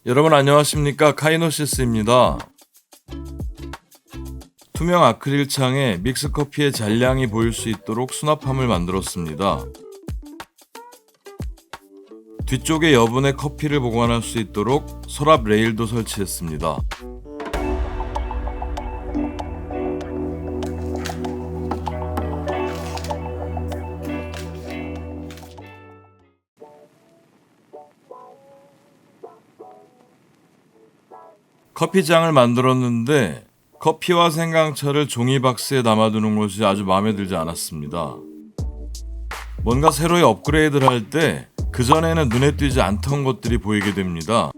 여러분 안녕하십니까? 카이노시스입니다. 투명 아크릴 창에 믹스커피의 잔량이 보일 수 있도록 수납함을 만들었습니다. 뒤쪽에 여분의 커피를 보관할 수 있도록 서랍 레일도 설치했습니다. 커피장을 만들었는데 커피와 생강차를 종이 박스에 담아두는 것이 아주 마음에 들지 않았습니다. 뭔가 새로이 업그레이드를 할 때 그전에는 눈에 띄지 않던 것들이 보이게 됩니다.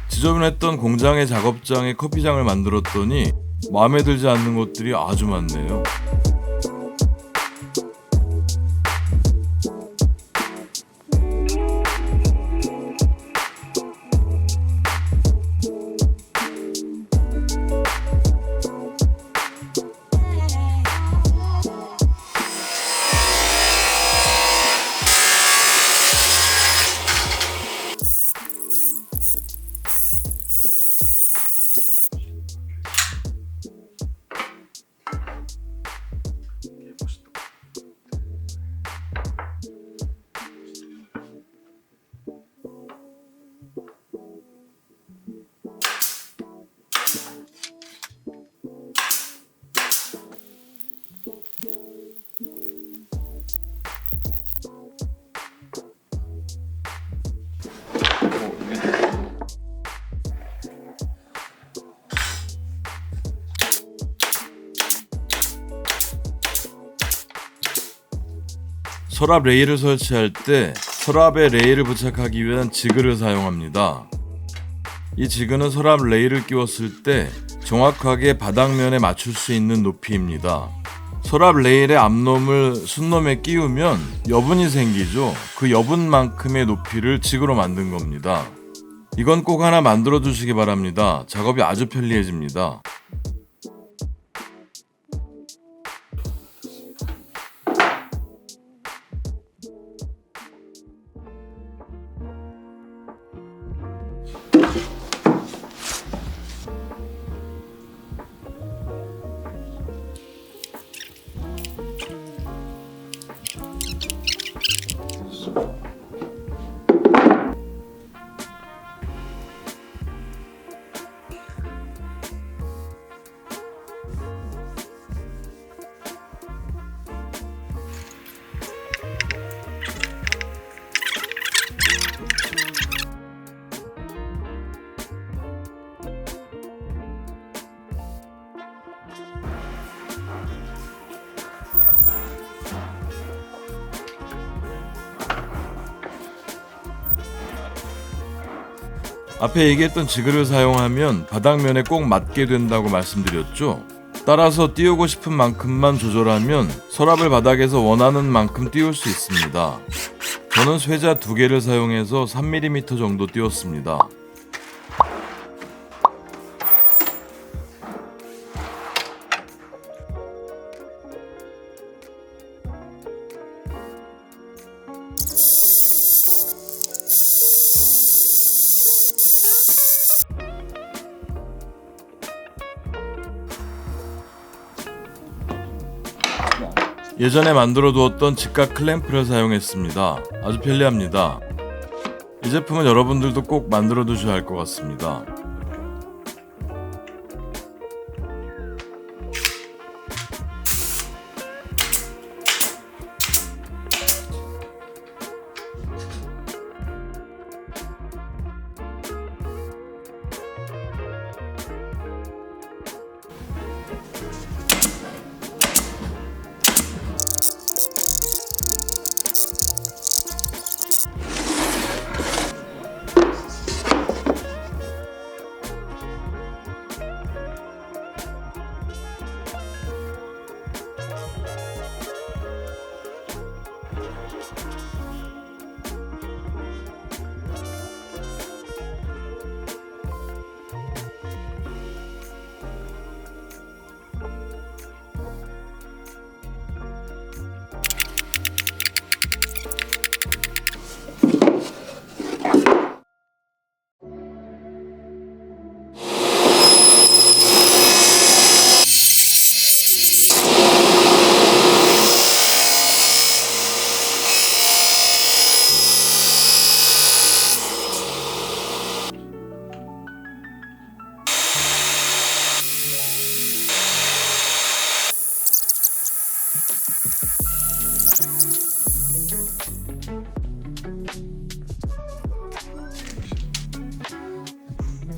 지저분했던 공장의 작업장에 커피장을 만들었더니 마음에 들지 않는 것들이 아주 많네요. 서랍 레일을 설치할 때 서랍에 레일을 부착하기 위한 지그를 사용합니다. 이 지그는 서랍 레일을 끼웠을 때 정확하게 바닥면에 맞출 수 있는 높이입니다. 서랍 레일의 앞놈을 순놈에 끼우면 여분이 생기죠. 그 여분만큼의 높이를 지그로 만든 겁니다. 이건 꼭 하나 만들어 두시기 바랍니다. 작업이 아주 편리해집니다. 앞에 얘기했던 지그를 사용하면 바닥면에 꼭 맞게 된다고 말씀드렸죠. 따라서 띄우고 싶은 만큼만 조절하면 서랍을 바닥에서 원하는 만큼 띄울 수 있습니다. 저는 쇠자 2개를 사용해서 3mm 정도 띄웠습니다. 예전에 만들어 두었던 직각 클램프를 사용했습니다. 아주 편리합니다. 이 제품은 여러분들도 꼭 만들어 두셔야 할 것 같습니다.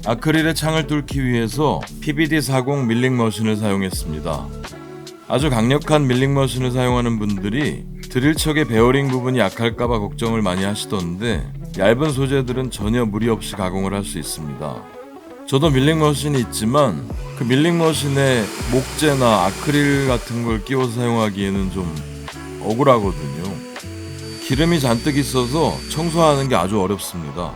아크릴의 창을 뚫기 위해서 PBD40 밀링 머신을 사용했습니다. 아주 강력한 밀링 머신을 사용하는 분들이 드릴척의 베어링 부분이 약할까봐 걱정을 많이 하시던데 얇은 소재들은 전혀 무리 없이 가공을 할 수 있습니다. 저도 밀링 머신이 있지만 그 밀링 머신에 목재나 아크릴 같은 걸 끼워서 사용하기에는 좀 억울하거든요. 기름이 잔뜩 있어서 청소하는 게 아주 어렵습니다.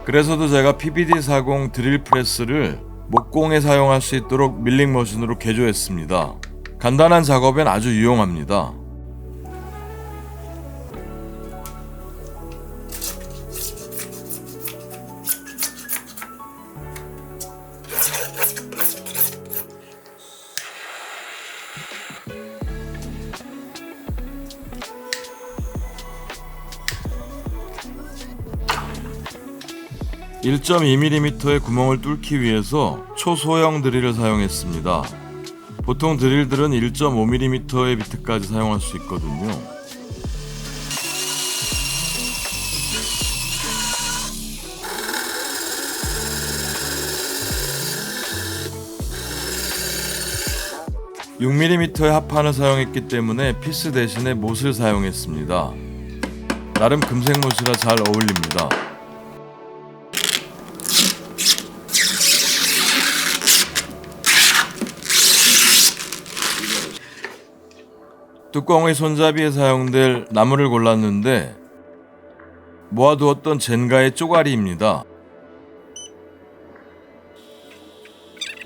그래서도 제가 PBD40 드릴 프레스를 목공에 사용할 수 있도록 밀링 머신으로 개조했습니다. 간단한 작업엔 아주 유용합니다. (1.2mm의) 구멍을 뚫기 위해서 초소형 드릴을 사용했습니다. 보통 드릴들은 1.5mm의 비트까지 사용할 수 있거든요. (6mm의) 합판을 사용했기 때문에 피스 대신에 못을 사용했습니다. 나름 금색 못이라 잘 어울립니다. 뚜껑의 손잡이에 사용될 나무를 골랐는데 모아두었던 젠가의 쪼가리입니다.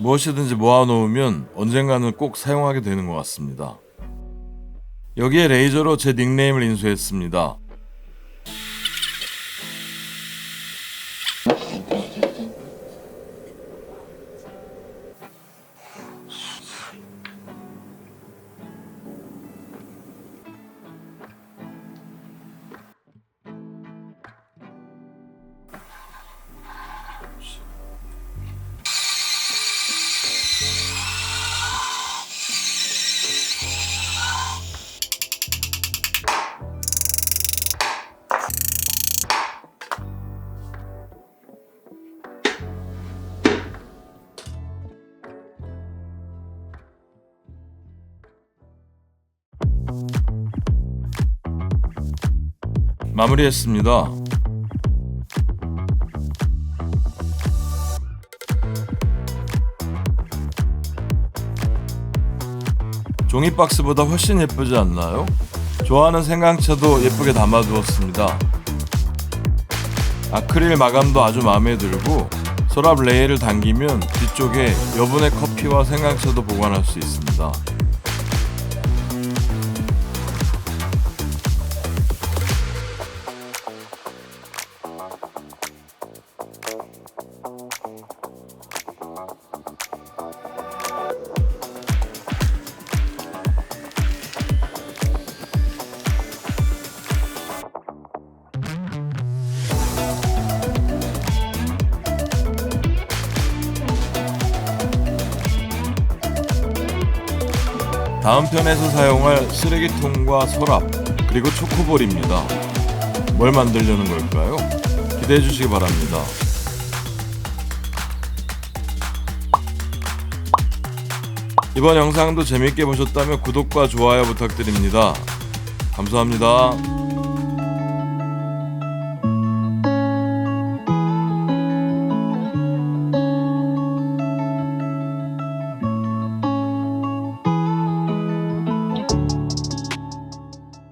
무엇이든지 모아놓으면 언젠가는 꼭 사용하게 되는 것 같습니다. 여기에 레이저로 제 닉네임을 인수했습니다. 마무리했습니다. 종이 박스보다 훨씬 예쁘지 않나요? 좋아하는 생강차도 예쁘게 담아두었습니다. 아크릴 마감도 아주 마음에 들고 서랍 레일을 당기면 뒤쪽에 여분의 커피와 생강차도 보관할 수 있습니다. 다음 편에서 사용할 쓰레기통과 서랍, 그리고 초코볼입니다. 뭘 만들려는 걸까요? 기대해 주시기 바랍니다. 이번 영상도 재밌게 보셨다면 구독과 좋아요 부탁드립니다. 감사합니다.